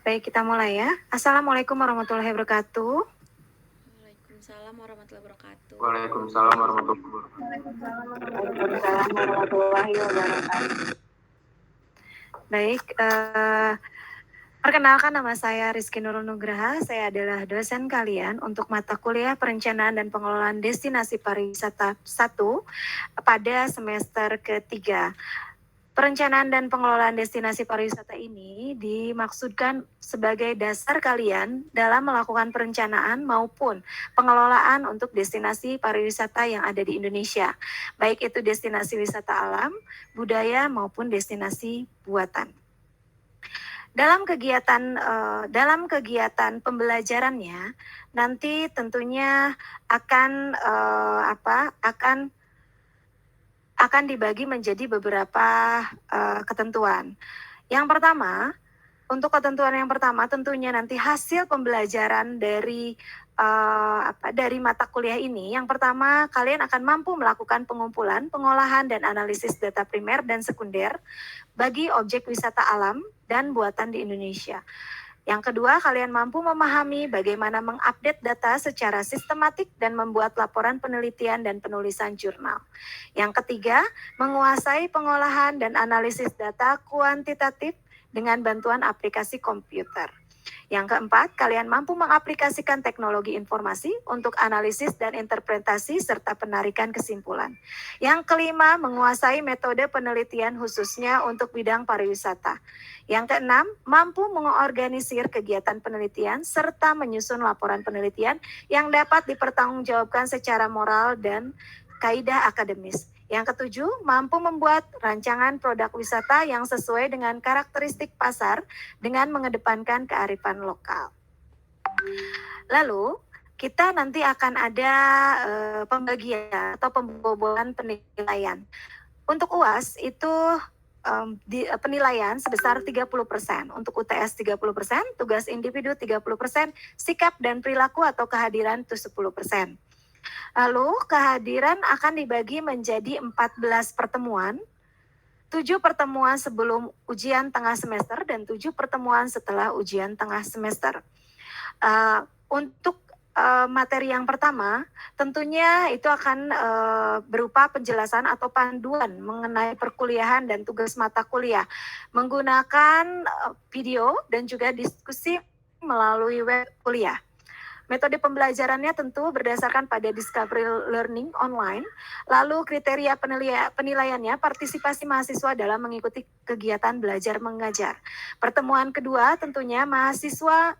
Baik, kita mulai ya. Assalamualaikum warahmatullahi wabarakatuh. Waalaikumsalam warahmatullahi wabarakatuh. Waalaikumsalam warahmatullahi wabarakatuh. Baik, perkenalkan nama saya Rizky Nurul Nugraha. Saya adalah dosen kalian untuk mata kuliah Perencanaan dan Pengelolaan Destinasi Pariwisata 1 pada semester ketiga. Perencanaan dan pengelolaan destinasi pariwisata ini dimaksudkan sebagai dasar kalian dalam melakukan perencanaan maupun pengelolaan untuk destinasi pariwisata yang ada di Indonesia, baik itu destinasi wisata alam, budaya maupun destinasi buatan. Dalam kegiatan pembelajarannya nanti tentunya akan dibagi menjadi beberapa ketentuan. Yang pertama, untuk ketentuan yang pertama tentunya nanti hasil pembelajaran dari mata kuliah ini. Yang pertama, kalian akan mampu melakukan pengumpulan, pengolahan dan analisis data primer dan sekunder bagi objek wisata alam dan buatan di Indonesia. Yang kedua, kalian mampu memahami bagaimana mengupdate data secara sistematik dan membuat laporan penelitian dan penulisan jurnal. Yang ketiga, menguasai pengolahan dan analisis data kuantitatif dengan bantuan aplikasi komputer. Yang keempat, kalian mampu mengaplikasikan teknologi informasi untuk analisis dan interpretasi serta penarikan kesimpulan. Yang kelima, menguasai metode penelitian khususnya untuk bidang pariwisata. Yang keenam, mampu mengorganisir kegiatan penelitian serta menyusun laporan penelitian yang dapat dipertanggungjawabkan secara moral dan kaidah akademis. Yang ketujuh, mampu membuat rancangan produk wisata yang sesuai dengan karakteristik pasar dengan mengedepankan kearifan lokal. Lalu, kita nanti akan ada pembagian atau pembobolan penilaian. Untuk UAS itu penilaian sebesar 30%, untuk UTS 30%, tugas individu 30%, sikap dan perilaku atau kehadiran itu 10%. Lalu kehadiran akan dibagi menjadi 14 pertemuan, 7 pertemuan sebelum ujian tengah semester dan 7 pertemuan setelah ujian tengah semester. Untuk materi yang pertama, tentunya itu akan berupa penjelasan atau panduan mengenai perkuliahan dan tugas mata kuliah, menggunakan video dan juga diskusi melalui web kuliah. Metode pembelajarannya tentu berdasarkan pada discovery learning online, lalu kriteria penilaiannya partisipasi mahasiswa dalam mengikuti kegiatan belajar mengajar. Pertemuan kedua tentunya mahasiswa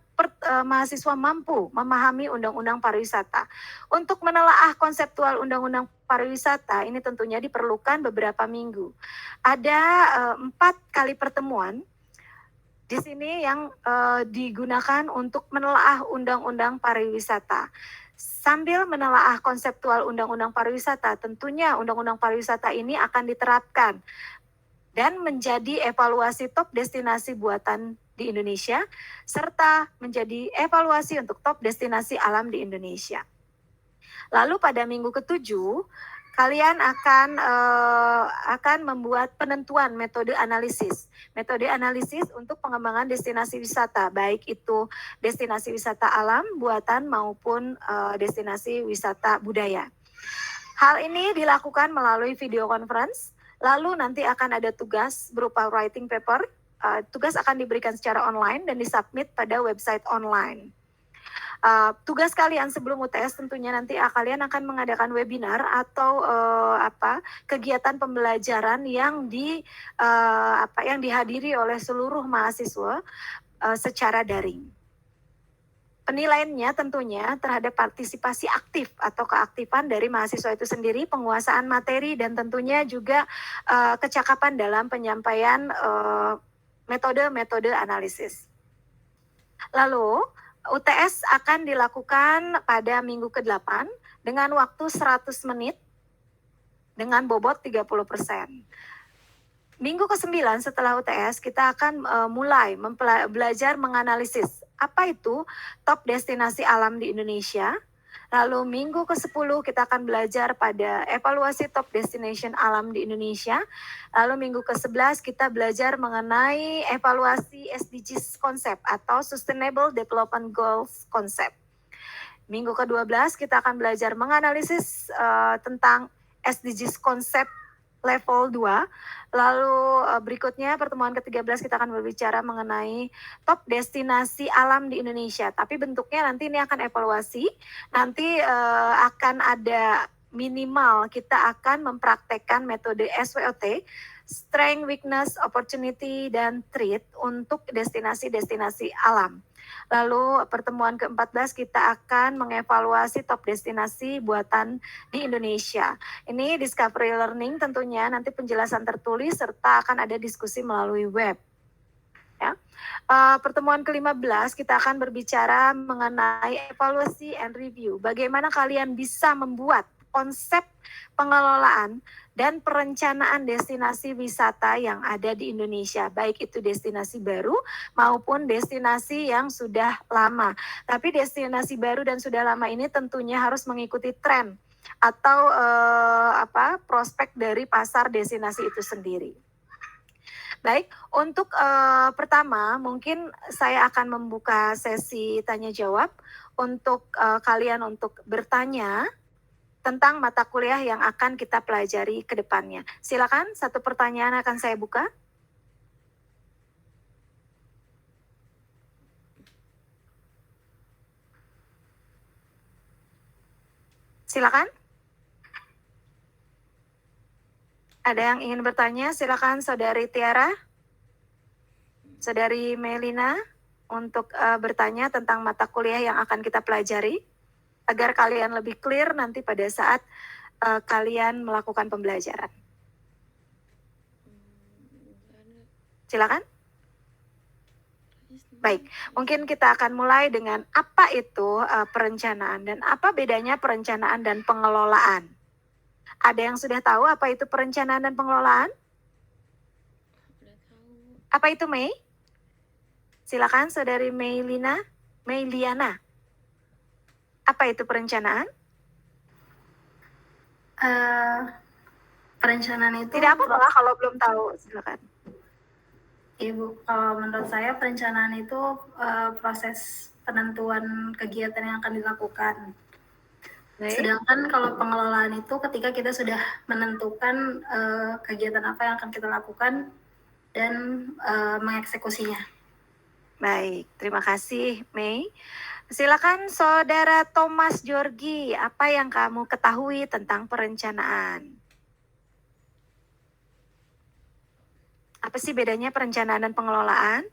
mampu memahami undang-undang pariwisata. Untuk menelaah konseptual undang-undang pariwisata ini tentunya diperlukan beberapa minggu. Ada 4 kali pertemuan di sini yang digunakan untuk menelaah undang-undang pariwisata. Sambil menelaah konseptual undang-undang pariwisata, tentunya undang-undang pariwisata ini akan diterapkan dan menjadi evaluasi top destinasi buatan di Indonesia, serta menjadi evaluasi untuk top destinasi alam di Indonesia. Lalu pada minggu ketujuh, kalian akan membuat penentuan metode analisis. Metode analisis untuk pengembangan destinasi wisata, baik itu destinasi wisata alam, buatan maupun destinasi wisata budaya. Hal ini dilakukan melalui video conference, lalu nanti akan ada tugas berupa writing paper. Tugas akan diberikan secara online dan disubmit pada website online. Tugas kalian sebelum UTS tentunya nanti kalian akan mengadakan webinar atau kegiatan pembelajaran yang dihadiri oleh seluruh mahasiswa secara daring. Penilaiannya tentunya terhadap partisipasi aktif atau keaktifan dari mahasiswa itu sendiri, penguasaan materi dan tentunya juga kecakapan dalam penyampaian metode-metode analisis. Lalu UTS akan dilakukan pada minggu ke-8 dengan waktu 100 menit dengan bobot 30%. Minggu ke-9 setelah UTS kita akan mulai belajar menganalisis apa itu top destinasi alam di Indonesia. Lalu minggu ke-10 kita akan belajar pada evaluasi top destination alam di Indonesia. Lalu minggu ke-11 kita belajar mengenai evaluasi SDGs konsep atau Sustainable Development Goals konsep. Minggu ke-12 kita akan belajar menganalisis tentang SDGs konsep level 2. Lalu berikutnya pertemuan ke-13 kita akan berbicara mengenai top destinasi alam di Indonesia. Tapi bentuknya nanti ini akan evaluasi. Nanti akan ada minimal kita akan mempraktekkan metode SWOT, Strength, Weakness, Opportunity, dan Threat untuk destinasi-destinasi alam. Lalu pertemuan ke-14 kita akan mengevaluasi top destinasi buatan di Indonesia. Ini discovery learning tentunya, nanti penjelasan tertulis serta akan ada diskusi melalui web. Ya. Pertemuan ke-15 kita akan berbicara mengenai evaluasi and review. Bagaimana kalian bisa membuat konsep pengelolaan dan perencanaan destinasi wisata yang ada di Indonesia, baik itu destinasi baru maupun destinasi yang sudah lama. Tapi destinasi baru dan sudah lama ini tentunya harus mengikuti tren atau prospek dari pasar destinasi itu sendiri. Baik, untuk pertama mungkin saya akan membuka sesi tanya jawab untuk kalian untuk bertanya tentang mata kuliah yang akan kita pelajari ke depannya. Silakan, satu pertanyaan akan saya buka. Silakan. Ada yang ingin bertanya? Silakan Saudari Tiara, Saudari Melina untuk bertanya tentang mata kuliah yang akan kita pelajari, agar kalian lebih clear nanti pada saat kalian melakukan pembelajaran. Silakan. Baik, mungkin kita akan mulai dengan apa itu perencanaan dan apa bedanya perencanaan dan pengelolaan. Ada yang sudah tahu apa itu perencanaan dan pengelolaan? Apa itu Mei? Silakan Saudari Meiliana. Apa itu perencanaan? Perencanaan itu tidak apa-apa kalau belum tahu, silakan. Ibu, kalau menurut saya perencanaan itu proses penentuan kegiatan yang akan dilakukan. Baik. Sedangkan kalau pengelolaan itu ketika kita sudah menentukan kegiatan apa yang akan kita lakukan dan mengeksekusinya. Baik, terima kasih Mei. Silakan Saudara Thomas Georgi, apa yang kamu ketahui tentang perencanaan? Apa sih bedanya perencanaan dan pengelolaan?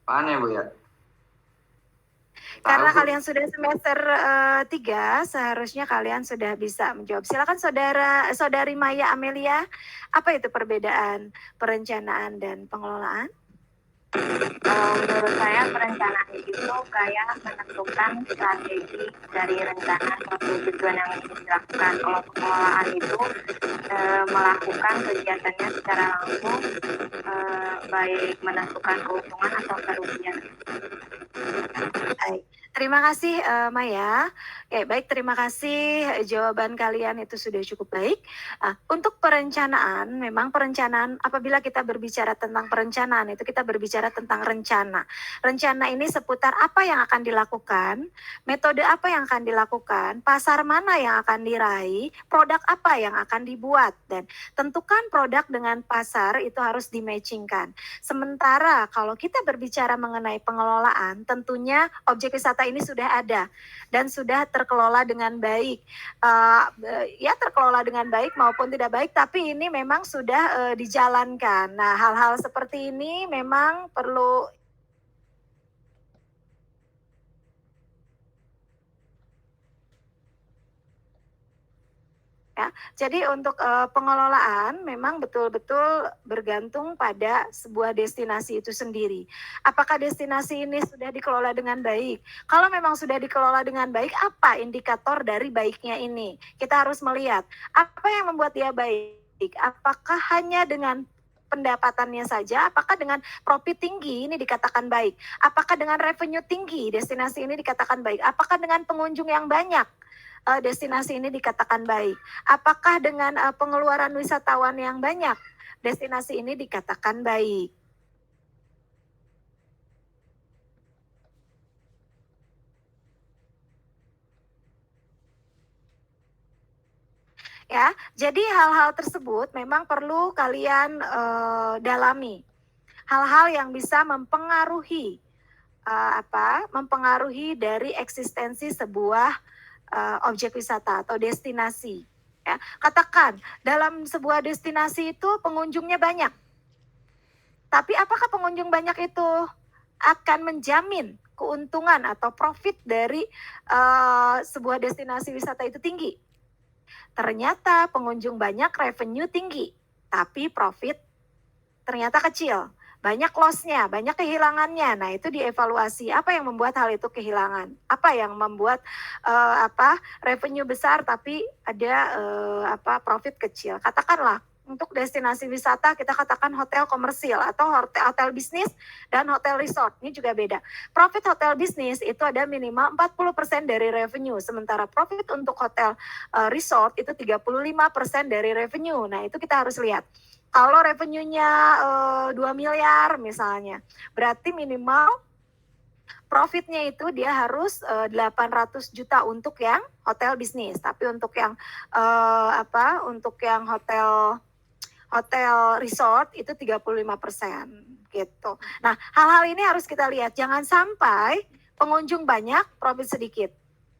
Apaan ya Bu ya? Karena Tahu, Bu. kalian sudah semester 3, seharusnya kalian sudah bisa menjawab. Silakan Saudari Maya Amelia, apa itu perbedaan perencanaan dan pengelolaan? Kalau menurut saya perencanaan itu kayak menentukan strategi dari rencana suatu tujuan yang ingin dilakukan. Kalau pengelolaan itu melakukan kegiatannya secara langsung, baik menentukan keuntungan atau kerugian. Baik. Terima kasih Maya. Oke, baik, terima kasih, jawaban kalian itu sudah cukup baik. Untuk perencanaan, memang perencanaan, apabila kita berbicara tentang perencanaan itu kita berbicara tentang rencana. Rencana ini seputar apa yang akan dilakukan, metode apa yang akan dilakukan, pasar mana yang akan diraih, produk apa yang akan dibuat, dan tentukan produk dengan pasar itu harus dimatchingkan. Sementara kalau kita berbicara mengenai pengelolaan, tentunya objek wisata ini sudah ada dan sudah terkelola dengan baik, ya terkelola dengan baik maupun tidak baik, tapi ini memang sudah dijalankan. Nah, hal-hal seperti ini memang perlu ya. Jadi untuk pengelolaan memang betul-betul bergantung pada sebuah destinasi itu sendiri. Apakah destinasi ini sudah dikelola dengan baik? Kalau memang sudah dikelola dengan baik, apa indikator dari baiknya ini? Kita harus melihat apa yang membuat dia baik. Apakah hanya dengan pendapatannya saja, apakah dengan profit tinggi ini dikatakan baik? Apakah dengan revenue tinggi destinasi ini dikatakan baik? Apakah dengan pengunjung yang banyak destinasi ini dikatakan baik? Apakah dengan pengeluaran wisatawan yang banyak destinasi ini dikatakan baik? Ya, jadi hal-hal tersebut memang perlu kalian dalami. Hal-hal yang bisa mempengaruhi mempengaruhi dari eksistensi sebuah objek wisata atau destinasi. Ya, katakan dalam sebuah destinasi itu pengunjungnya banyak. Tapi apakah pengunjung banyak itu akan menjamin keuntungan atau profit dari sebuah destinasi wisata itu tinggi? Ternyata pengunjung banyak, revenue tinggi, tapi profit ternyata kecil. Banyak loss-nya, banyak kehilangannya. Nah, itu dievaluasi. Apa yang membuat hal itu kehilangan? Apa yang membuat revenue besar tapi ada profit kecil? Katakanlah untuk destinasi wisata kita katakan hotel komersil atau hotel bisnis dan hotel resort. Ini juga beda. Profit hotel bisnis itu ada minimal 40% dari revenue, sementara profit untuk hotel resort itu 35% dari revenue. Nah, itu kita harus lihat. Kalau revenue-nya 2 miliar misalnya, berarti minimal profitnya itu dia harus 800 juta untuk yang hotel bisnis. Tapi untuk yang hotel resort itu 35% gitu. Nah, hal-hal ini harus kita lihat. Jangan sampai pengunjung banyak, profit sedikit.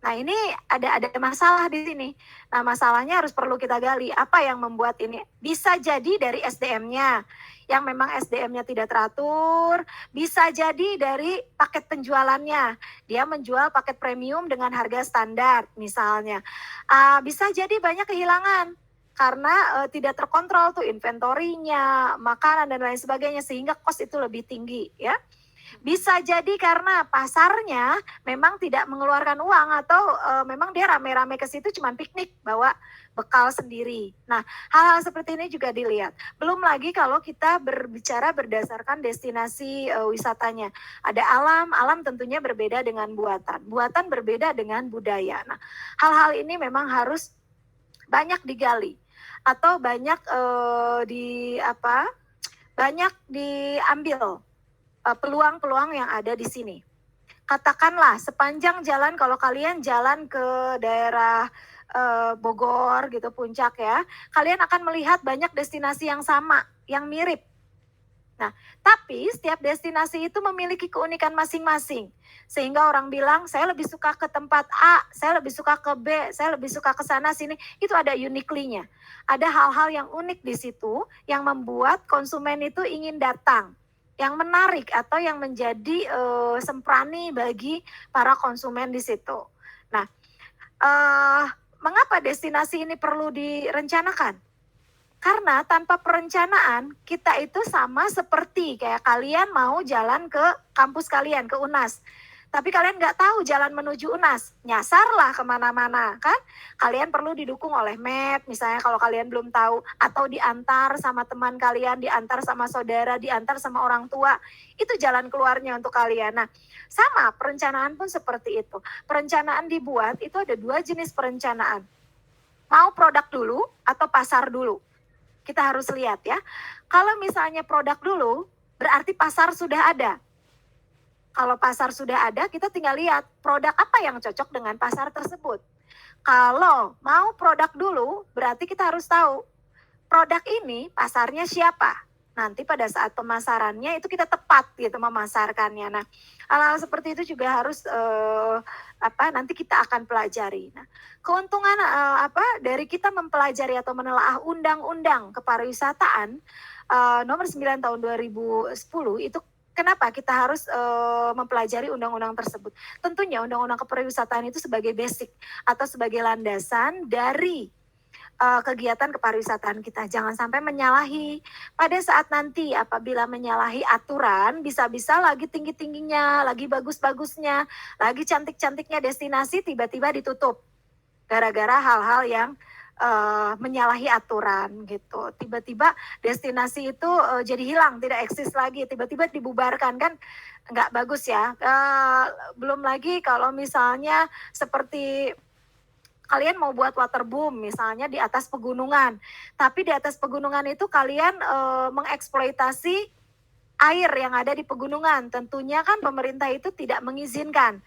Nah, ini ada masalah di sini. Nah, masalahnya harus perlu kita gali. Apa yang membuat ini? Bisa jadi dari SDM-nya, yang memang SDM-nya tidak teratur. Bisa jadi dari paket penjualannya. Dia menjual paket premium dengan harga standar, misalnya. Bisa jadi banyak kehilangan karena tidak terkontrol tuh inventorinya, makanan dan lain sebagainya, sehingga cost itu lebih tinggi, ya. Bisa jadi karena pasarnya memang tidak mengeluarkan uang atau memang dia rame-rame ke situ cuma piknik bawa bekal sendiri. Nah, hal-hal seperti ini juga dilihat. Belum lagi kalau kita berbicara berdasarkan destinasi wisatanya. Ada alam tentunya berbeda dengan buatan berbeda dengan budaya. Nah, hal-hal ini memang harus banyak digali atau banyak diambil peluang-peluang yang ada di sini. Katakanlah sepanjang jalan, kalau kalian jalan ke daerah Bogor gitu, Puncak ya, kalian akan melihat banyak destinasi yang sama, yang mirip. Nah, tapi setiap destinasi itu memiliki keunikan masing-masing. Sehingga orang bilang, saya lebih suka ke tempat A, saya lebih suka ke B, saya lebih suka ke sana sini. Itu ada uniquely-nya. Ada hal-hal yang unik di situ yang membuat konsumen itu ingin datang, yang menarik atau yang menjadi semprani bagi para konsumen di situ. Nah, mengapa destinasi ini perlu direncanakan? Karena tanpa perencanaan kita itu sama seperti kayak kalian mau jalan ke kampus kalian, ke UNAS. Tapi kalian nggak tahu jalan menuju UNAS, nyasarlah kemana-mana kan? Kalian perlu didukung oleh map, misalnya kalau kalian belum tahu, atau diantar sama teman kalian, diantar sama saudara, diantar sama orang tua. Itu jalan keluarnya untuk kalian. Nah, sama perencanaan pun seperti itu. Perencanaan dibuat itu ada 2 jenis perencanaan. Mau produk dulu atau pasar dulu. Kita harus lihat ya. Kalau misalnya produk dulu, berarti pasar sudah ada. Kalau pasar sudah ada, kita tinggal lihat produk apa yang cocok dengan pasar tersebut. Kalau mau produk dulu, berarti kita harus tahu produk ini pasarnya siapa. Nanti pada saat pemasarannya itu kita tepat gitu memasarkannya. Nah, hal-hal seperti itu juga harus nanti kita akan pelajari. Nah, keuntungan dari kita mempelajari atau menelaah undang-undang kepariwisataan nomor 9 tahun 2010 itu, kenapa kita harus mempelajari undang-undang tersebut? Tentunya undang-undang kepariwisataan itu sebagai basic atau sebagai landasan dari kegiatan kepariwisataan kita. Jangan sampai menyalahi. Pada saat nanti apabila menyalahi aturan, bisa-bisa lagi tinggi-tingginya, lagi bagus-bagusnya, lagi cantik-cantiknya destinasi tiba-tiba ditutup. Gara-gara hal-hal yang menyalahi aturan gitu. Tiba-tiba destinasi itu jadi hilang, tidak eksis lagi, tiba-tiba dibubarkan, kan nggak bagus ya. Belum lagi kalau misalnya seperti kalian mau buat waterboom misalnya di atas pegunungan, tapi di atas pegunungan itu kalian mengeksploitasi air yang ada di pegunungan, tentunya kan pemerintah itu tidak mengizinkan.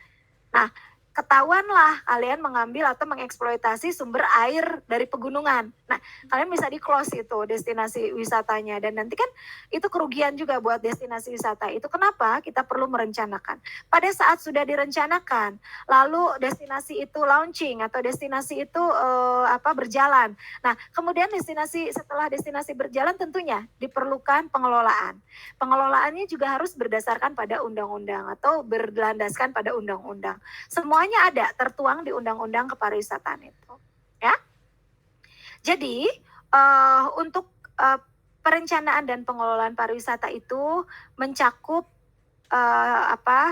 Nah, ketahuanlah kalian mengambil atau mengeksploitasi sumber air dari pegunungan. Nah, kalian bisa di-close itu destinasi wisatanya, dan nanti kan itu kerugian juga buat destinasi wisata. Itu kenapa kita perlu merencanakan. Pada saat sudah direncanakan, lalu destinasi itu launching atau destinasi itu berjalan. Nah, kemudian setelah destinasi berjalan tentunya diperlukan pengelolaan. Pengelolaannya juga harus berdasarkan pada undang-undang atau berlandaskan pada undang-undang. Semuanya ada tertuang di undang-undang kepariwisataan itu, ya. Jadi untuk perencanaan dan pengelolaan pariwisata itu mencakup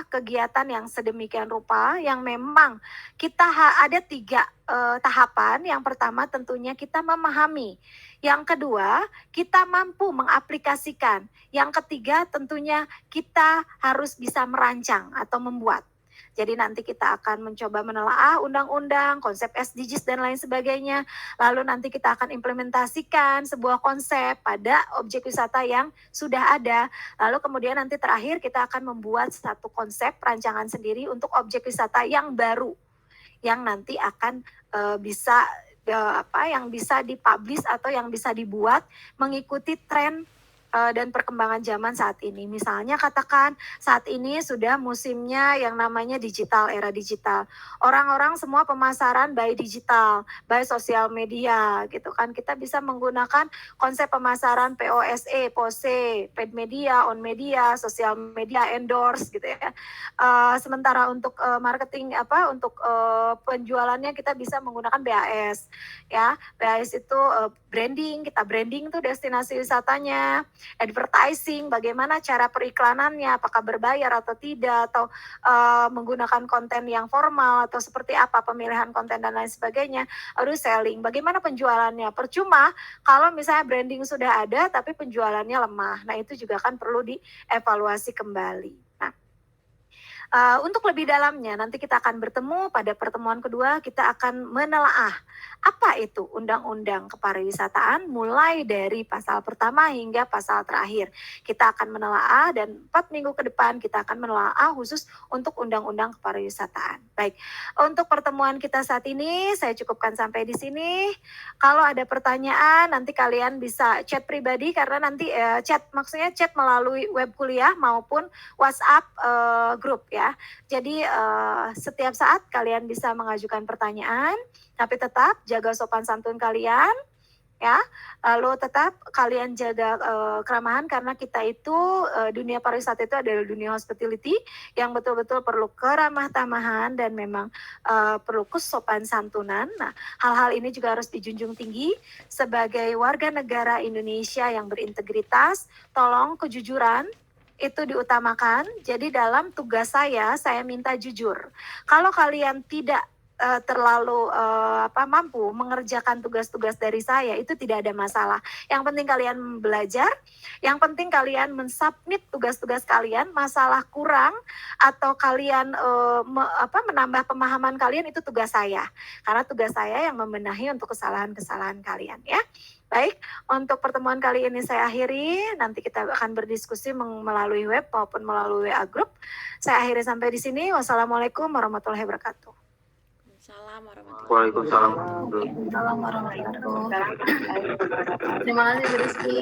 kegiatan yang sedemikian rupa yang memang kita ada 3 tahapan. Yang pertama tentunya kita memahami, yang kedua kita mampu mengaplikasikan, yang ketiga tentunya kita harus bisa merancang atau membuat. Jadi nanti kita akan mencoba menelaah undang-undang, konsep SDGs dan lain sebagainya. Lalu nanti kita akan implementasikan sebuah konsep pada objek wisata yang sudah ada. Lalu kemudian nanti terakhir kita akan membuat satu konsep rancangan sendiri untuk objek wisata yang baru, yang nanti akan bisa dipublish atau yang bisa dibuat mengikuti tren dan perkembangan zaman saat ini. Misalnya katakan saat ini sudah musimnya yang namanya digital, era digital. Orang-orang semua pemasaran by digital, by sosial media gitu kan. Kita bisa menggunakan konsep pemasaran POSE, POSE, paid media, on media, sosial media, endorse gitu ya. Sementara untuk marketing untuk penjualannya kita bisa menggunakan BAS ya. BAS itu branding, kita branding tuh destinasi wisatanya. Advertising, bagaimana cara periklanannya, apakah berbayar atau tidak, atau menggunakan konten yang formal, atau seperti apa pemilihan konten dan lain sebagainya. Lalu selling, bagaimana penjualannya. Percuma kalau misalnya branding sudah ada tapi penjualannya lemah. Nah, itu juga kan perlu dievaluasi kembali. Nah, untuk lebih dalamnya nanti kita akan bertemu pada pertemuan kedua. Kita akan menelaah apa itu undang-undang kepariwisataan mulai dari pasal pertama hingga pasal terakhir. Kita akan menelaah dan 4 minggu ke depan kita akan menelaah khusus untuk undang-undang kepariwisataan. Baik, untuk pertemuan kita saat ini saya cukupkan sampai di sini. Kalau ada pertanyaan nanti kalian bisa chat pribadi, karena nanti maksudnya chat melalui web kuliah maupun WhatsApp grup ya. Jadi setiap saat kalian bisa mengajukan pertanyaan, tapi tetap jaga sopan santun kalian ya. Lalu tetap kalian jaga keramahan, karena kita itu dunia pariwisata itu adalah dunia hospitality yang betul-betul perlu keramah tamahan dan memang perlu kesopan santunan. Nah, hal-hal ini juga harus dijunjung tinggi sebagai warga negara Indonesia yang berintegritas. Tolong kejujuran itu diutamakan. Jadi dalam tugas saya minta jujur. Kalau kalian tidak terlalu mampu mengerjakan tugas-tugas dari saya, itu tidak ada masalah. Yang penting kalian belajar, yang penting kalian mensubmit tugas-tugas kalian. Masalah kurang atau kalian menambah pemahaman kalian, itu tugas saya. Karena tugas saya yang membenahi untuk kesalahan-kesalahan kalian ya. Baik, untuk pertemuan kali ini saya akhiri. Nanti kita akan berdiskusi melalui web maupun melalui WA group. Saya akhiri sampai di sini. Wassalamualaikum warahmatullahi wabarakatuh. Waalaikumsalam warahmatullahi wabarakatuh. Waalaikumsalam warahmatullahi wabarakatuh. Terima kasih Bu Rizky.